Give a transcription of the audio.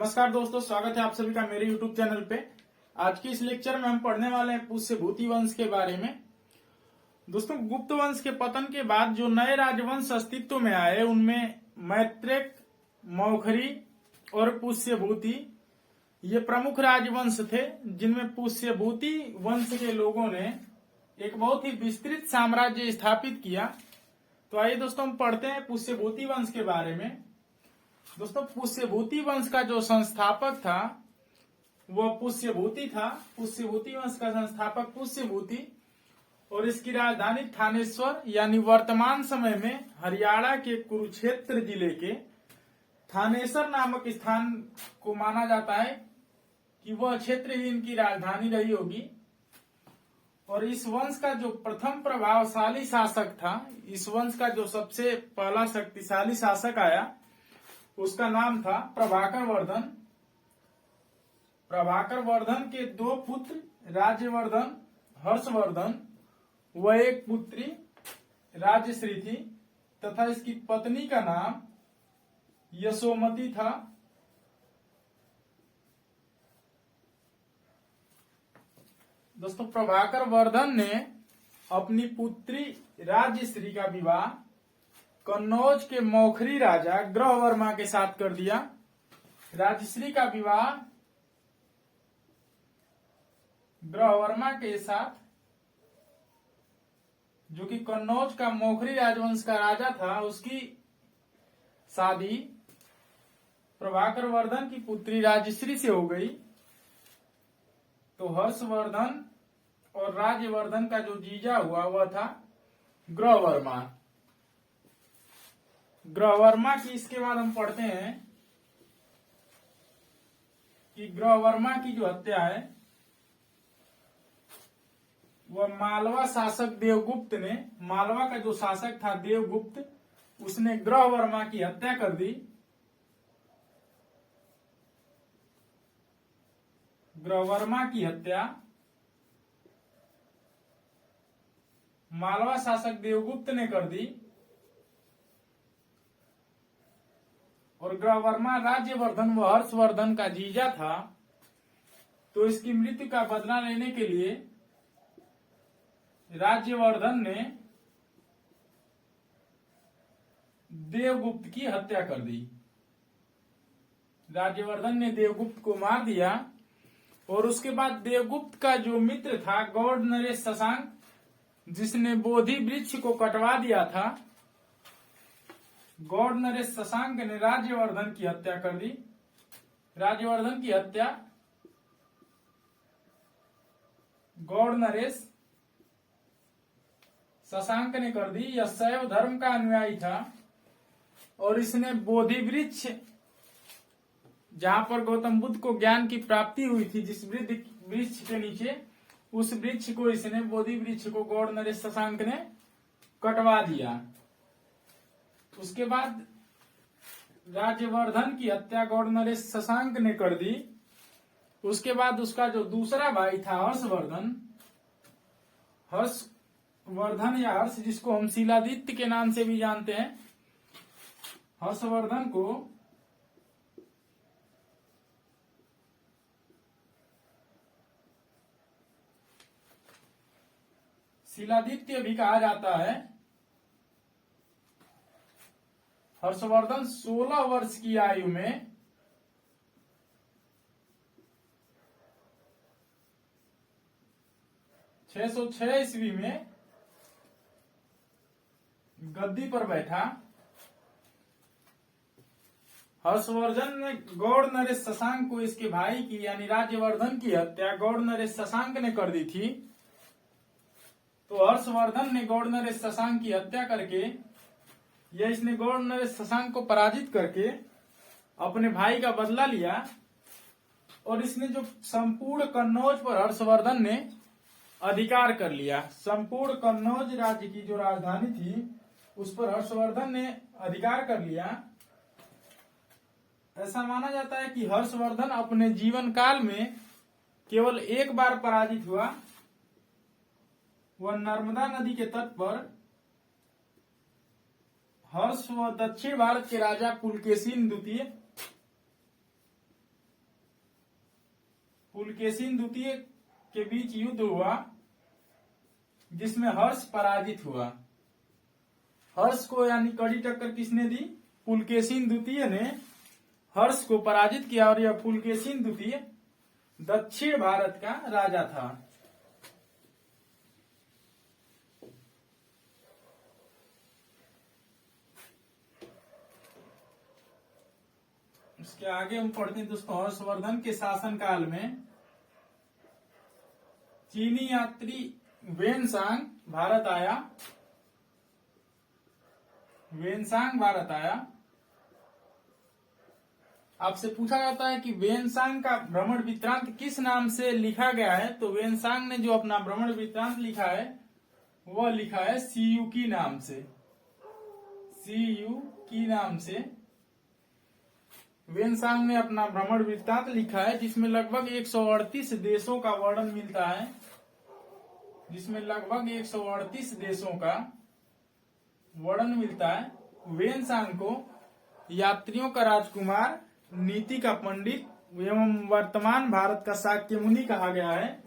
नमस्कार दोस्तों, स्वागत है आप सभी का मेरे YouTube चैनल पे। आज की इस लेक्चर में हम पढ़ने वाले हैं पुष्यभूति वंश के बारे में। दोस्तों, गुप्त वंश के पतन के बाद जो नए राजवंश अस्तित्व में आए उनमें मैत्रेय, मौखरी और पुष्यभूति ये प्रमुख राजवंश थे, जिनमें पुष्यभूति वंश के लोगों ने एक बहुत ही विस्तृत साम्राज्य स्थापित किया। तो आइए दोस्तों हम पढ़ते हैं पुष्यभूति वंश के बारे में। दोस्तों, पुष्यभूति वंश का जो संस्थापक था वह पुष्यभूति था। पुष्यभूति वंश का संस्थापक पुष्यभूति और इसकी राजधानी थानेश्वर यानी वर्तमान समय में हरियाणा के कुरुक्षेत्र जिले के थानेश्वर नामक स्थान को माना जाता है कि वह क्षेत्र ही इनकी राजधानी रही होगी। और इस वंश का जो प्रथम प्रभावशाली शासक था, इस वंश का जो सबसे पहला शक्तिशाली शासक आया उसका नाम था प्रभाकर वर्धन। प्रभाकर वर्धन के दो पुत्र राज्यवर्धन, हर्षवर्धन व एक पुत्री राजश्री थी तथा इसकी पत्नी का नाम यशोमती था। दोस्तों, प्रभाकर वर्धन ने अपनी पुत्री राजश्री का विवाह कन्नौज के मौखरी राजा ग्रहवर्मा के साथ कर दिया। राजश्री का विवाह ग्रहवर्मा के साथ, जो कि कन्नौज का मौखरी राजवंश का राजा था, उसकी शादी प्रभाकर वर्धन की पुत्री राजश्री से हो गई। तो हर्षवर्धन और राज्यवर्धन का जो जीजा हुआ वह था ग्रहवर्मा। ग्रहवर्मा की इसके बाद हम पढ़ते हैं कि ग्रहवर्मा की जो हत्या है वह मालवा शासक देवगुप्त ने, मालवा का जो शासक था देवगुप्त, उसने ग्रहवर्मा की हत्या कर दी। ग्रहवर्मा की हत्या मालवा शासक देवगुप्त ने कर दी और ग्रहवर्मा राज्यवर्धन व हर्षवर्धन का जीजा था। तो इसकी मृत्यु का बदला लेने के लिए राज्यवर्धन ने देवगुप्त की हत्या कर दी। राज्यवर्धन ने देवगुप्त को मार दिया और उसके बाद देवगुप्त का जो मित्र था गौड़ नरेश शशांक, जिसने बोधि वृक्ष को कटवा दिया था, गौड़ नरेश शशांक ने राज्यवर्धन की हत्या कर दी। राज्यवर्धन की हत्या गौड़ नरेश शशांक ने कर दी। यह शैव धर्म का अनुयायी था और इसने बोधि वृक्ष, जहां पर गौतम बुद्ध को ज्ञान की प्राप्ति हुई थी, जिस वृक्ष के नीचे, उस वृक्ष को इसने, बोधि वृक्ष को गौड़ नरेश शशांक ने कटवा दिया। उसके बाद राज्यवर्धन की हत्या गौड़ नरेश शशांक ने कर दी। उसके बाद उसका जो दूसरा भाई था हर्षवर्धन, हर्षवर्धन या हर्ष, जिसको हम शिलादित्य के नाम से भी जानते हैं, हर्षवर्धन को शिलादित्य भी कहा जाता है। हर्षवर्धन 16 वर्ष की आयु में ईस्वी में गद्दी पर बैठा। हर्षवर्धन ने गौड़ नरेश शशांक को, इसके भाई की यानी राज्यवर्धन की हत्या गौड़ नरेश शशांक ने कर दी थी। तो हर्षवर्धन ने गौड़ नरेश शशांक की हत्या करके, यह इसने गौड़ नरेश शशांक को पराजित करके अपने भाई का बदला लिया और इसने जो संपूर्ण कन्नौज पर हर्षवर्धन ने अधिकार कर लिया। संपूर्ण कन्नौज राज्य की जो राजधानी थी उस पर हर्षवर्धन ने अधिकार कर लिया। ऐसा माना जाता है कि हर्षवर्धन अपने जीवन काल में केवल एक बार पराजित हुआ। वह नर्मदा नदी के तट पर हर्ष व दक्षिण भारत के राजा पुलकेशिन द्वितीय पुलकेशिन द्वितीय के बीच युद्ध हुआ जिसमें हर्ष पराजित हुआ। हर्ष को यानी कड़ी टक्कर किसने दी? पुलकेशिन द्वितीय ने हर्ष को पराजित किया और यह पुलकेशिन द्वितीय दक्षिण भारत का राजा था। इसके आगे हम पढ़ते हैं दोस्तों, हर्षवर्धन के शासनकाल में चीनी यात्री वेनसांग भारत आया। वेनसांग भारत आया। आपसे पूछा जाता है कि वेनसांग का भ्रमण वृत्तांत किस नाम से लिखा गया है? तो वेनसांग ने जो अपना भ्रमण वृत्तांत लिखा है वह लिखा है सीयूकी नाम से। सीयूकी नाम से वेनसांग ने अपना भ्रमण वृत्तांत लिखा है जिसमें लगभग 138 देशों का वर्णन मिलता है। जिसमें लगभग 138 देशों का वर्णन मिलता है। वेनसांग को यात्रियों का राजकुमार, नीति का पंडित एवं वर्तमान भारत का शाक्य मुनि कहा गया है।